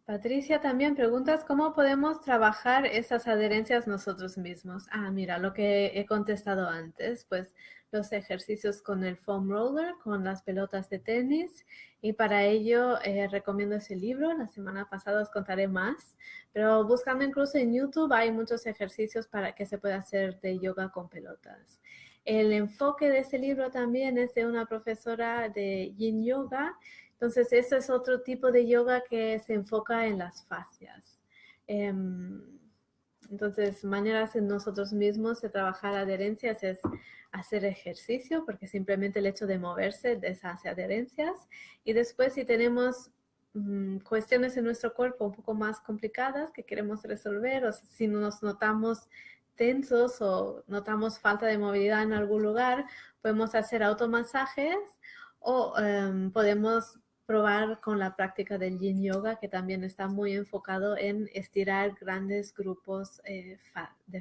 S1: Patricia, también preguntas cómo podemos trabajar esas adherencias nosotros mismos. Mira, lo que he contestado antes, pues los ejercicios con el foam roller, con las pelotas de tenis, y para ello recomiendo ese libro. La semana pasada os contaré más, pero buscando incluso en YouTube hay muchos ejercicios para que se pueda hacer de yoga con pelotas. El enfoque de ese libro también es de una profesora de Yin Yoga. Entonces, eso es otro tipo de yoga que se enfoca en las fascias. Entonces, maneras en nosotros mismos de trabajar adherencias es hacer ejercicio, porque simplemente el hecho de moverse deshace adherencias. Y después, si tenemos cuestiones en nuestro cuerpo un poco más complicadas que queremos resolver, o si nos notamos tensos o notamos falta de movilidad en algún lugar, podemos hacer automasajes o podemos probar con la práctica del Yin Yoga, que también está muy enfocado en estirar grandes grupos de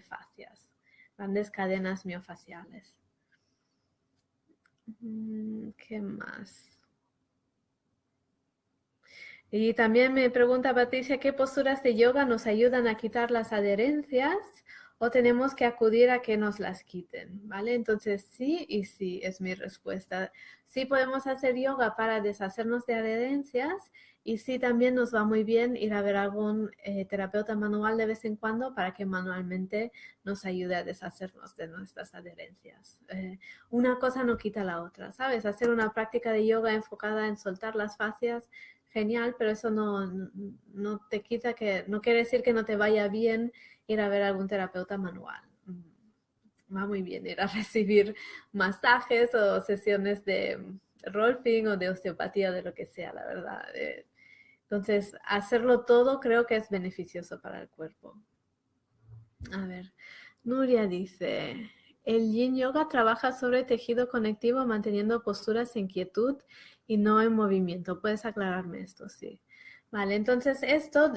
S1: fascias, grandes cadenas miofaciales. ¿Qué más? Y también me pregunta Patricia, ¿qué posturas de yoga nos ayudan a quitar las adherencias o tenemos que acudir a que nos las quiten? ¿Vale? Entonces sí y sí es mi respuesta. Sí podemos hacer yoga para deshacernos de adherencias y sí también nos va muy bien ir a ver a algún terapeuta manual de vez en cuando para que manualmente nos ayude a deshacernos de nuestras adherencias. Una cosa no quita la otra, ¿sabes? Hacer una práctica de yoga enfocada en soltar las fascias, genial, pero eso no te quita no quiere decir que no te vaya bien ir a ver a algún terapeuta manual. Va muy bien ir a recibir masajes o sesiones de rolfing o de osteopatía, de lo que sea, la verdad. Entonces, hacerlo todo creo que es beneficioso para el cuerpo. A ver, Nuria dice, El Yin Yoga trabaja sobre tejido conectivo manteniendo posturas en quietud y no en movimiento. ¿Puedes aclararme esto? Sí. Vale, entonces esto...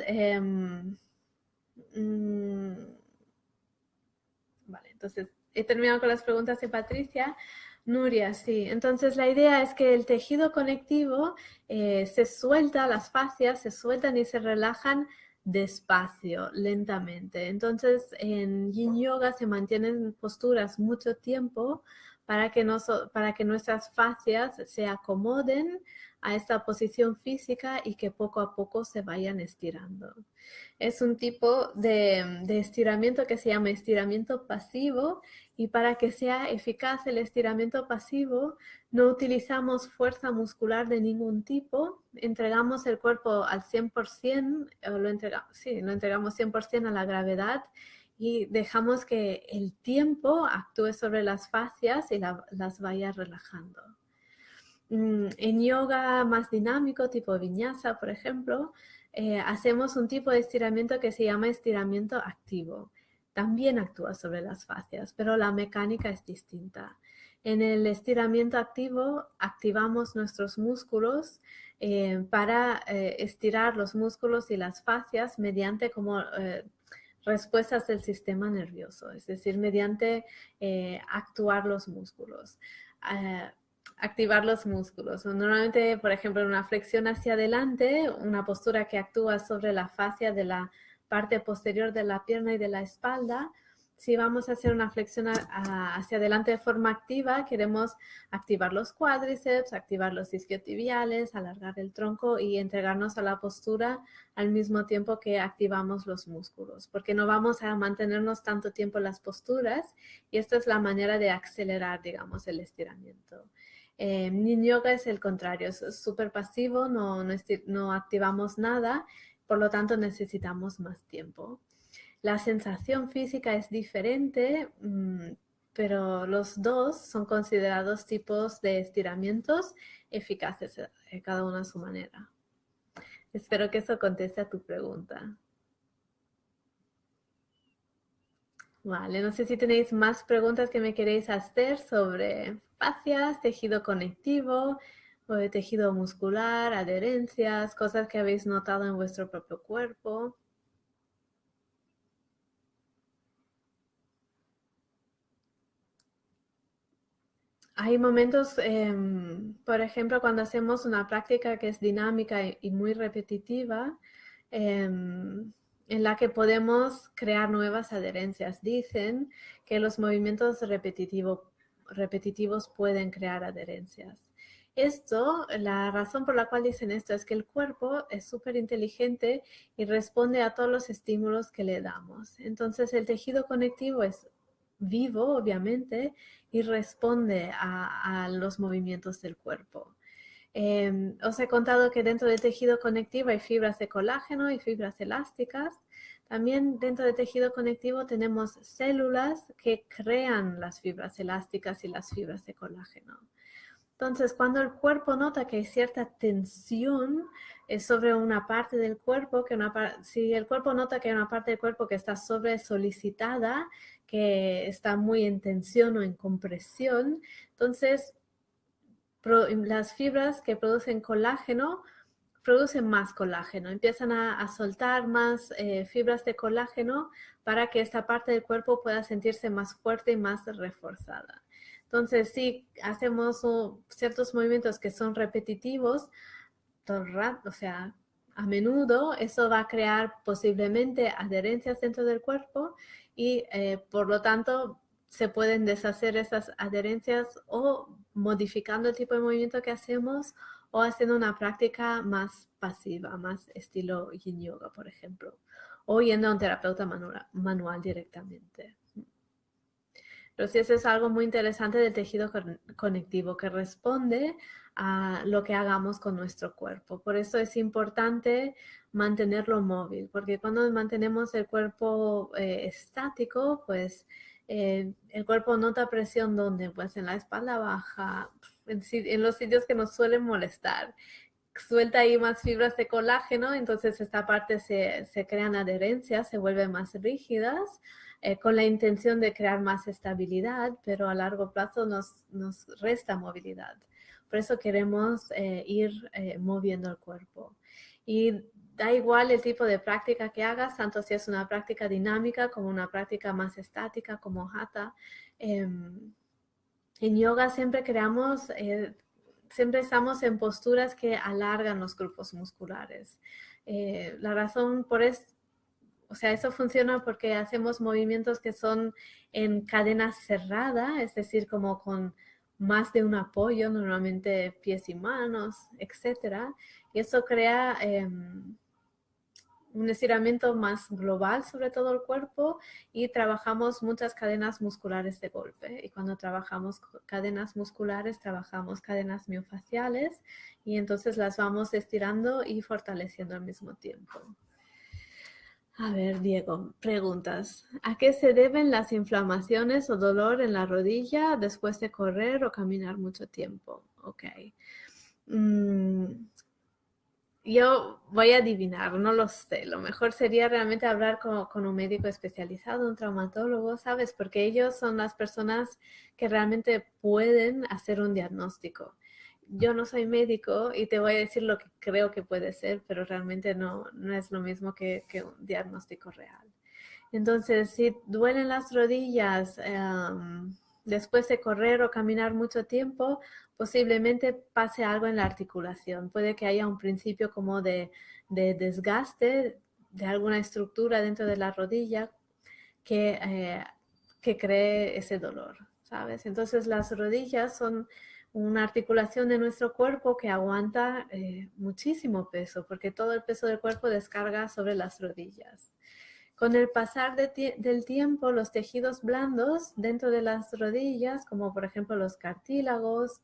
S1: vale, entonces he terminado con las preguntas de Patricia. Nuria, sí. Entonces la idea es que el tejido conectivo se suelta, las fascias se sueltan y se relajan despacio, lentamente. Entonces en Yin Yoga se mantienen posturas mucho tiempo para que nuestras fascias se acomoden a esta posición física y que poco a poco se vayan estirando. Es un tipo de estiramiento que se llama estiramiento pasivo y para que sea eficaz el estiramiento pasivo no utilizamos fuerza muscular de ningún tipo, entregamos el cuerpo al 100%, lo entregamos 100% a la gravedad y dejamos que el tiempo actúe sobre las fascias y las vaya relajando. En yoga más dinámico, tipo vinyasa, por ejemplo, hacemos un tipo de estiramiento que se llama estiramiento activo. También actúa sobre las fascias, pero la mecánica es distinta. En el estiramiento activo activamos nuestros músculos para estirar los músculos y las fascias mediante como respuestas del sistema nervioso, es decir, mediante actuar los músculos. Activar los músculos. Normalmente, por ejemplo, en una flexión hacia adelante, una postura que actúa sobre la fascia de la parte posterior de la pierna y de la espalda. Si vamos a hacer una flexión hacia adelante de forma activa, queremos activar los cuádriceps, activar los isquiotibiales, alargar el tronco y entregarnos a la postura al mismo tiempo que activamos los músculos, porque no vamos a mantenernos tanto tiempo en las posturas y esta es la manera de acelerar, digamos, el estiramiento. Yin Yoga es el contrario, es súper pasivo, no activamos nada, por lo tanto necesitamos más tiempo. La sensación física es diferente, pero los dos son considerados tipos de estiramientos eficaces, cada uno a su manera. Espero que eso conteste a tu pregunta. Vale, no sé si tenéis más preguntas que me queréis hacer sobre fascias, tejido conectivo, o de tejido muscular, adherencias, cosas que habéis notado en vuestro propio cuerpo. Hay momentos, por ejemplo, cuando hacemos una práctica que es dinámica y muy repetitiva, en la que podemos crear nuevas adherencias. Dicen que los movimientos repetitivos pueden crear adherencias. Esto, la razón por la cual dicen esto es que el cuerpo es súper inteligente y responde a todos los estímulos que le damos. Entonces el tejido conectivo es vivo, obviamente, y responde a los movimientos del cuerpo. Os he contado que dentro del tejido conectivo hay fibras de colágeno y fibras elásticas. También dentro del tejido conectivo tenemos células que crean las fibras elásticas y las fibras de colágeno. Entonces, cuando el cuerpo nota que hay cierta tensión sobre una parte del cuerpo, si el cuerpo nota que hay una parte del cuerpo que está sobre solicitada, que está muy en tensión o en compresión, entonces las fibras que producen colágeno producen más colágeno, empiezan a soltar más fibras de colágeno para que esta parte del cuerpo pueda sentirse más fuerte y más reforzada. Entonces, si hacemos ciertos movimientos que son repetitivos, todo el rato, o sea, a menudo, eso va a crear posiblemente adherencias dentro del cuerpo y por lo tanto se pueden deshacer esas adherencias o modificando el tipo de movimiento que hacemos o haciendo una práctica más pasiva, más estilo Yin Yoga, por ejemplo, o yendo a un terapeuta manual directamente. Pero sí, eso es algo muy interesante del tejido conectivo que responde a lo que hagamos con nuestro cuerpo. Por eso es importante mantenerlo móvil, porque cuando mantenemos el cuerpo estático, pues el cuerpo nota presión donde, pues en la espalda baja, en los sitios que nos suelen molestar. Suelta ahí más fibras de colágeno, entonces esta parte se crean adherencias, se vuelven más rígidas. con la intención de crear más estabilidad, pero a largo plazo nos resta movilidad. Por eso queremos ir moviendo el cuerpo. Y da igual el tipo de práctica que hagas, tanto si es una práctica dinámica como una práctica más estática como Hatha. En yoga siempre siempre estamos en posturas que alargan los grupos musculares. La razón por eso, o sea, eso funciona porque hacemos movimientos que son en cadena cerrada, es decir, como con más de un apoyo, normalmente pies y manos, etc. Y eso crea un estiramiento más global sobre todo el cuerpo y trabajamos muchas cadenas musculares de golpe. Y cuando trabajamos cadenas musculares, trabajamos cadenas miofaciales y entonces las vamos estirando y fortaleciendo al mismo tiempo. A ver, Diego, preguntas. ¿A qué se deben las inflamaciones o dolor en la rodilla después de correr o caminar mucho tiempo? Ok. Yo voy a adivinar, no lo sé. Lo mejor sería realmente hablar con un médico especializado, un traumatólogo, ¿sabes? Porque ellos son las personas que realmente pueden hacer un diagnóstico. Yo no soy médico y te voy a decir lo que creo que puede ser, pero realmente no es lo mismo que un diagnóstico real. Entonces, si duelen las rodillas después de correr o caminar mucho tiempo, posiblemente pase algo en la articulación. Puede que haya un principio como de desgaste de alguna estructura dentro de la rodilla que cree ese dolor, ¿sabes? Entonces, las rodillas son una articulación de nuestro cuerpo que aguanta muchísimo peso, porque todo el peso del cuerpo descarga sobre las rodillas. Con el pasar del tiempo, los tejidos blandos dentro de las rodillas, como por ejemplo los cartílagos,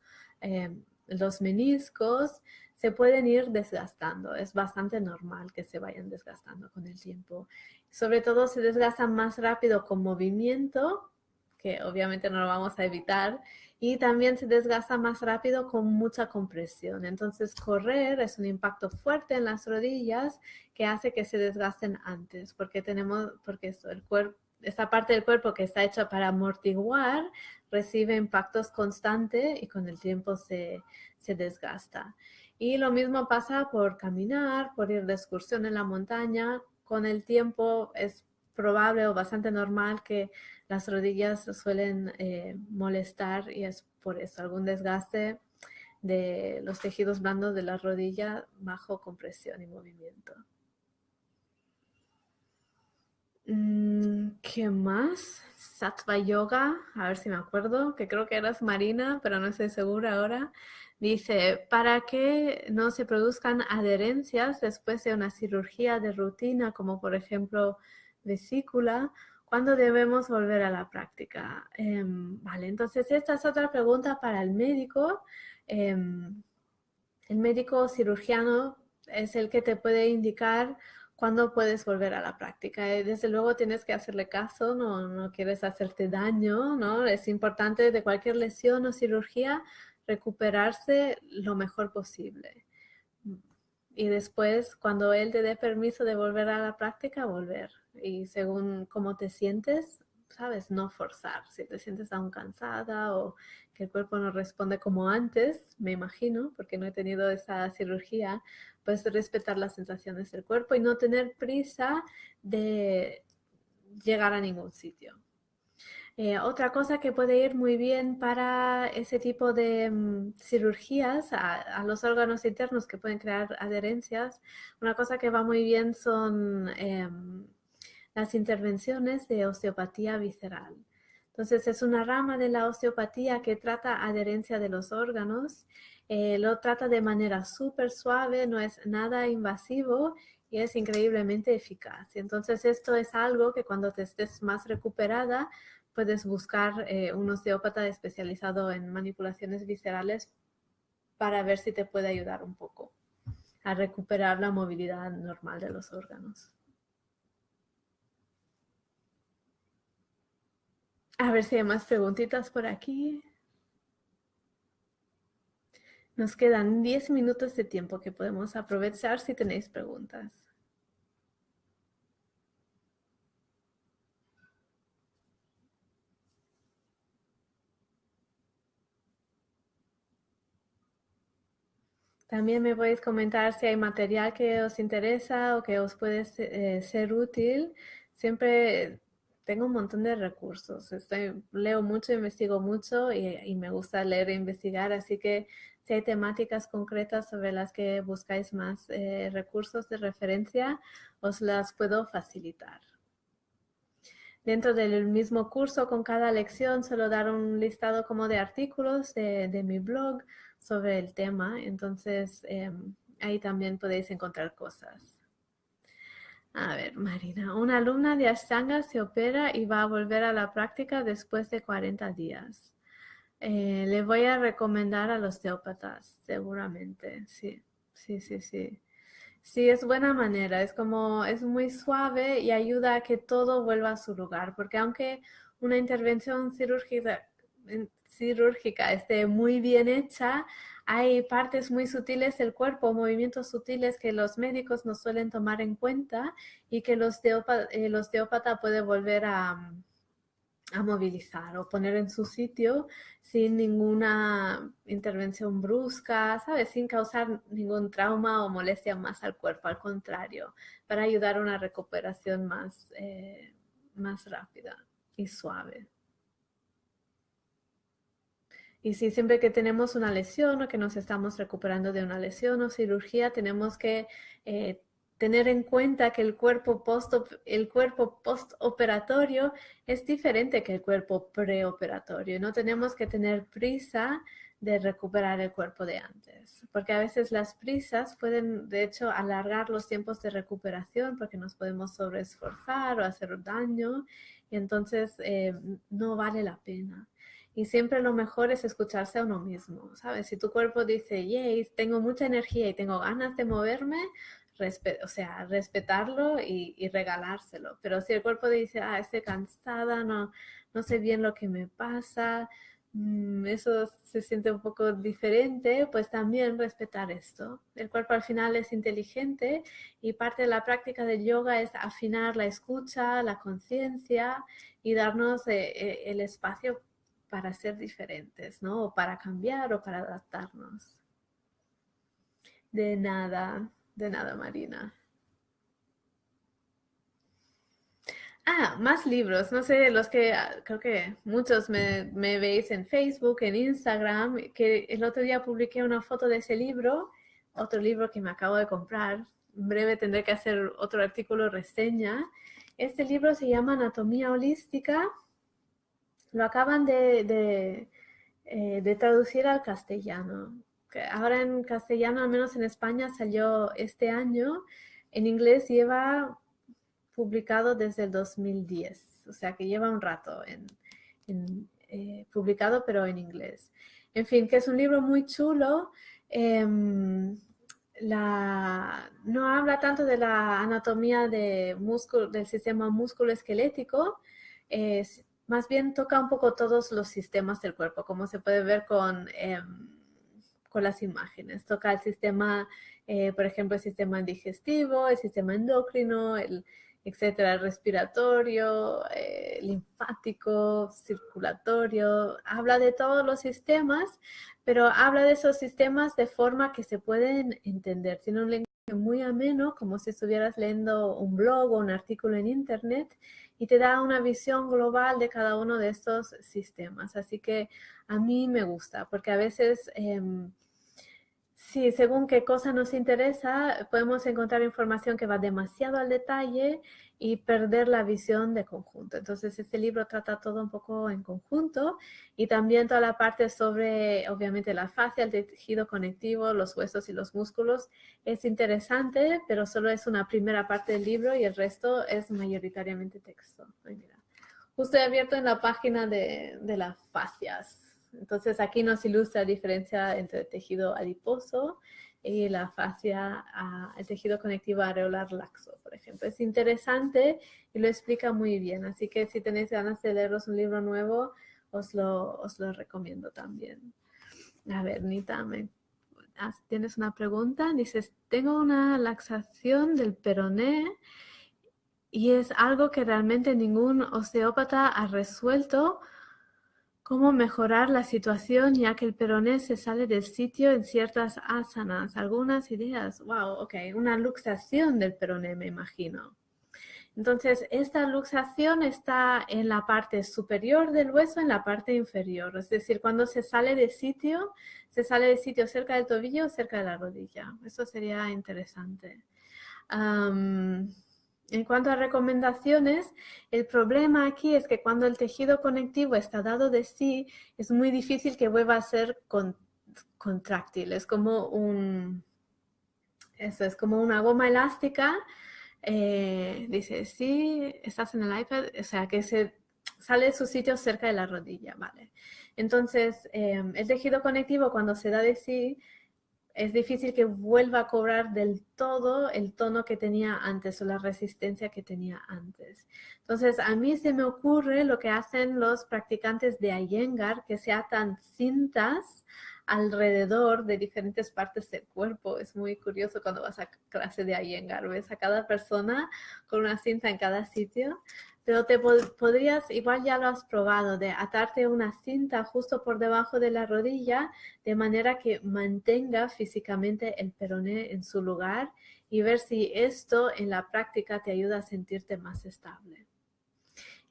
S1: los meniscos, se pueden ir desgastando. Es bastante normal que se vayan desgastando con el tiempo. Sobre todo se desgastan más rápido con movimiento, que obviamente no lo vamos a evitar, y también se desgasta más rápido con mucha compresión. Entonces, correr es un impacto fuerte en las rodillas que hace que se desgasten antes, porque esta parte del cuerpo que está hecha para amortiguar recibe impactos constantes y con el tiempo se desgasta. Y lo mismo pasa por caminar, por ir de excursión en la montaña. Con el tiempo es probable o bastante normal que las rodillas suelen molestar y es por eso algún desgaste de los tejidos blandos de la rodilla bajo compresión y movimiento. ¿Qué más? Sattva Yoga, a ver si me acuerdo, que creo que eras Marina, pero no estoy segura ahora. Dice, para que no se produzcan adherencias después de una cirugía de rutina, como por ejemplo vesícula, ¿cuándo debemos volver a la práctica? Vale, entonces esta es otra pregunta para el médico. El médico cirujano es el que te puede indicar cuándo puedes volver a la práctica. Desde luego tienes que hacerle caso, no quieres hacerte daño, ¿no? Es importante de cualquier lesión o cirugía recuperarse lo mejor posible. Y después, cuando él te dé permiso de volver a la práctica, volver. Y según cómo te sientes, ¿sabes? No forzar. Si te sientes aún cansada o que el cuerpo no responde como antes, me imagino, porque no he tenido esa cirugía, pues respetar las sensaciones del cuerpo y no tener prisa de llegar a ningún sitio. Otra cosa que puede ir muy bien para ese tipo de cirugías a los órganos internos que pueden crear adherencias, una cosa que va muy bien son las intervenciones de osteopatía visceral. Entonces es una rama de la osteopatía que trata adherencia de los órganos, lo trata de manera súper suave, no es nada invasivo y es increíblemente eficaz. Entonces esto es algo que cuando te estés más recuperada, puedes buscar un osteópata especializado en manipulaciones viscerales para ver si te puede ayudar un poco a recuperar la movilidad normal de los órganos. A ver si hay más preguntitas por aquí. Nos quedan 10 minutos de tiempo que podemos aprovechar si tenéis preguntas. También me podéis comentar si hay material que os interesa o que os puede ser útil. Siempre tengo un montón de recursos. Leo mucho, investigo mucho y me gusta leer e investigar, así que si hay temáticas concretas sobre las que buscáis más recursos de referencia, os las puedo facilitar. Dentro del mismo curso, con cada lección, suelo dar un listado como de artículos de mi blog sobre el tema. Entonces, ahí también podéis encontrar cosas. A ver, Marina, una alumna de Ashtanga se opera y va a volver a la práctica después de 40 días. Le voy a recomendar a los osteópatas, seguramente. Sí, sí, sí, sí. Sí, es buena manera, es muy suave y ayuda a que todo vuelva a su lugar, porque aunque una intervención quirúrgica esté muy bien hecha, hay partes muy sutiles del cuerpo, movimientos sutiles que los médicos no suelen tomar en cuenta y que el osteópata puede volver a movilizar o poner en su sitio sin ninguna intervención brusca, ¿sabes? Sin causar ningún trauma o molestia más al cuerpo, al contrario, para ayudar a una recuperación más rápida y suave. Y sí, siempre que tenemos una lesión o que nos estamos recuperando de una lesión o cirugía, tenemos que tener en cuenta que el cuerpo postoperatorio es diferente que el cuerpo preoperatorio. No tenemos que tener prisa de recuperar el cuerpo de antes, porque a veces las prisas pueden, de hecho, alargar los tiempos de recuperación porque nos podemos sobreesforzar o hacer daño, y entonces no vale la pena. Y siempre lo mejor es escucharse a uno mismo, ¿sabes? Si tu cuerpo dice, yay, tengo mucha energía y tengo ganas de moverme, respetarlo y regalárselo. Pero si el cuerpo dice, estoy cansada, no sé bien lo que me pasa, eso se siente un poco diferente, pues también respetar esto. El cuerpo al final es inteligente y parte de la práctica del yoga es afinar la escucha, la conciencia y darnos el espacio para ser diferentes, ¿no? O para cambiar o para adaptarnos. De nada, Marina. Más libros. No sé, creo que muchos me veis en Facebook, en Instagram, que el otro día publiqué una foto de ese libro, otro libro que me acabo de comprar. En breve tendré que hacer otro artículo reseña. Este libro se llama Anatomía Holística. Lo acaban de traducir al castellano. Ahora en castellano, al menos en España, salió este año. En inglés lleva publicado desde el 2010, o sea que lleva un rato publicado, pero en inglés. En fin, que es un libro muy chulo. No habla tanto de la anatomía del sistema músculo-esquelético, más bien toca un poco todos los sistemas del cuerpo, como se puede ver con las imágenes. Toca el sistema, por ejemplo, el sistema digestivo, el sistema endocrino, etcétera, respiratorio, linfático, circulatorio. Habla de todos los sistemas, pero habla de esos sistemas de forma que se pueden entender. Tiene un lenguaje muy ameno, como si estuvieras leyendo un blog o un artículo en internet, y te da una visión global de cada uno de estos sistemas. Así que a mí me gusta, porque a veces, sí, según qué cosa nos interesa, podemos encontrar información que va demasiado al detalle y perder la visión de conjunto. Entonces, este libro trata todo un poco en conjunto y también toda la parte sobre, obviamente, la fascia, el tejido conectivo, los huesos y los músculos. Es interesante, pero solo es una primera parte del libro y el resto es mayoritariamente texto. Ay, mira. Justo he abierto en la página de las fascias. Entonces aquí nos ilustra la diferencia entre el tejido adiposo y la fascia, el tejido conectivo areolar laxo, por ejemplo. Es interesante y lo explica muy bien. Así que si tenéis ganas de leeros un libro nuevo, os lo recomiendo también. A ver, Nita, ¿tienes una pregunta? Dices, tengo una laxación del peroné y es algo que realmente ningún osteópata ha resuelto. ¿Cómo mejorar la situación ya que el peroné se sale del sitio en ciertas asanas? Algunas ideas. Wow, ok. Una luxación del peroné, me imagino. Entonces, esta luxación está en la parte superior del hueso, en la parte inferior. Es decir, cuando se sale de sitio cerca del tobillo o cerca de la rodilla. Eso sería interesante. En cuanto a recomendaciones, el problema aquí es que cuando el tejido conectivo está dado de sí, es muy difícil que vuelva a ser contráctil. Es como es como una goma elástica. Dice, sí, estás en el iPad, o sea, que se sale de su sitio cerca de la rodilla, ¿vale? Entonces, el tejido conectivo cuando se da de sí, es difícil que vuelva a cobrar del todo el tono que tenía antes o la resistencia que tenía antes. Entonces, a mí se me ocurre lo que hacen los practicantes de Iyengar, que se atan cintas alrededor de diferentes partes del cuerpo. Es muy curioso cuando vas a clase de Iyengar, ves a cada persona con una cinta en cada sitio. Pero te podrías, igual ya lo has probado, de atarte una cinta justo por debajo de la rodilla, de manera que mantenga físicamente el peroné en su lugar y ver si esto en la práctica te ayuda a sentirte más estable.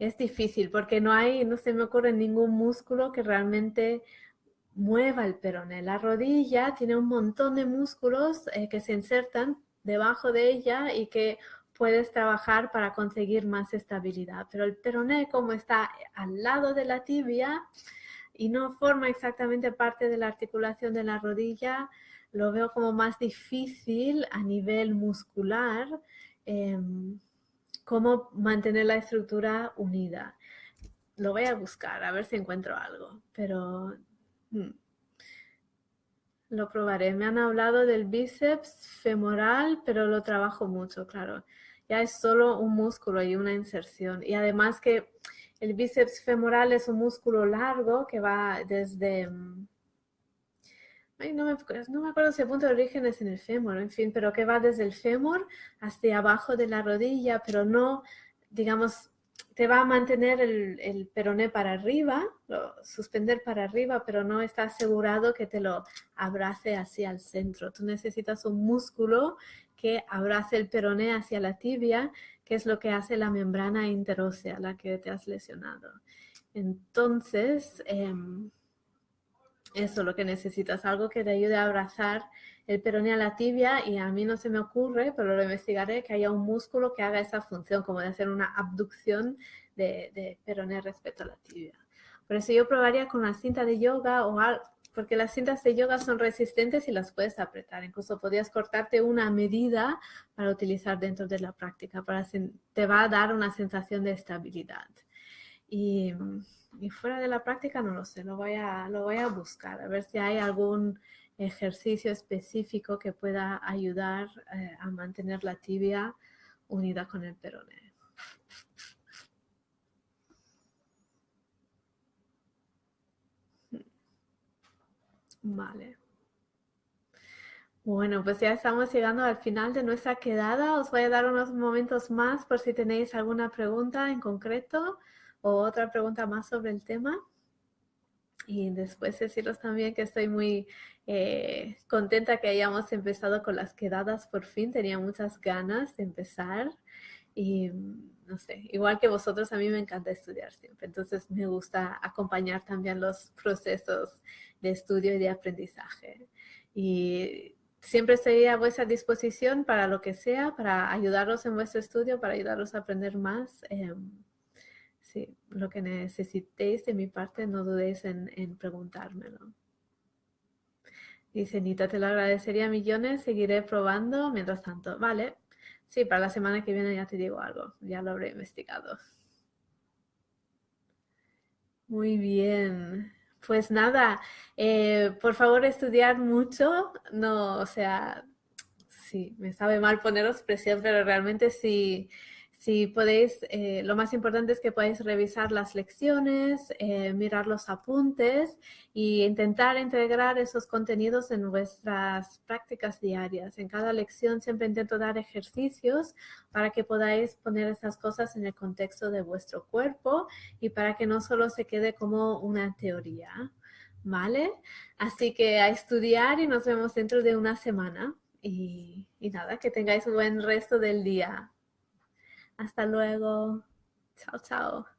S1: Es difícil porque no se me ocurre ningún músculo que realmente mueva el peroné. La rodilla tiene un montón de músculos que se insertan debajo de ella y que puedes trabajar para conseguir más estabilidad. Pero el peroné, como está al lado de la tibia y no forma exactamente parte de la articulación de la rodilla, lo veo como más difícil a nivel muscular, cómo mantener la estructura unida. Lo voy a buscar, a ver si encuentro algo, pero lo probaré. Me han hablado del bíceps femoral, pero lo trabajo mucho, claro. Ya es solo un músculo y una inserción. Y además que el bíceps femoral es un músculo largo que va desde... no me acuerdo si el punto de origen es en el fémur, en fin, pero que va desde el fémur hasta abajo de la rodilla, pero no, digamos, te va a mantener el peroné para arriba, suspender para arriba, pero no está asegurado que te lo abrace hacia el centro. Tú necesitas un músculo que abrace el peroné hacia la tibia, que es lo que hace la membrana interósea, la que te has lesionado. Entonces, eso es lo que necesitas, algo que te ayude a abrazar el peroné a la tibia, y a mí no se me ocurre, pero lo investigaré, que haya un músculo que haga esa función, como de hacer una abducción de peroné respecto a la tibia. Por eso yo probaría con una cinta de yoga porque las cintas de yoga son resistentes y las puedes apretar. Incluso podrías cortarte una medida para utilizar dentro de la práctica, te va a dar una sensación de estabilidad. Y fuera de la práctica no lo sé, lo voy a buscar, a ver si hay algún ejercicio específico que pueda ayudar a mantener la tibia unida con el peroné. Vale. Bueno, pues ya estamos llegando al final de nuestra quedada. Os voy a dar unos momentos más por si tenéis alguna pregunta en concreto o otra pregunta más sobre el tema. Y después deciros también que estoy muy contenta que hayamos empezado con las quedadas por fin. Tenía muchas ganas de empezar y no sé, igual que vosotros, a mí me encanta estudiar siempre. Entonces me gusta acompañar también los procesos de estudio y de aprendizaje. Y siempre estoy a vuestra disposición para lo que sea, para ayudaros en vuestro estudio, para ayudaros a aprender más. Sí, lo que necesitéis de mi parte, no dudéis en preguntármelo. Dice Nita, te lo agradecería millones, seguiré probando mientras tanto. Vale, sí, para la semana que viene ya te digo algo, ya lo habré investigado. Muy bien, pues nada, por favor estudiar mucho, no, o sea, sí, me sabe mal poneros presión, pero realmente Si podéis, lo más importante es que podáis revisar las lecciones, mirar los apuntes e intentar integrar esos contenidos en vuestras prácticas diarias. En cada lección siempre intento dar ejercicios para que podáis poner esas cosas en el contexto de vuestro cuerpo y para que no solo se quede como una teoría, ¿vale? Así que a estudiar y nos vemos dentro de una semana. Y nada, que tengáis un buen resto del día. Hasta luego. Chao, chao.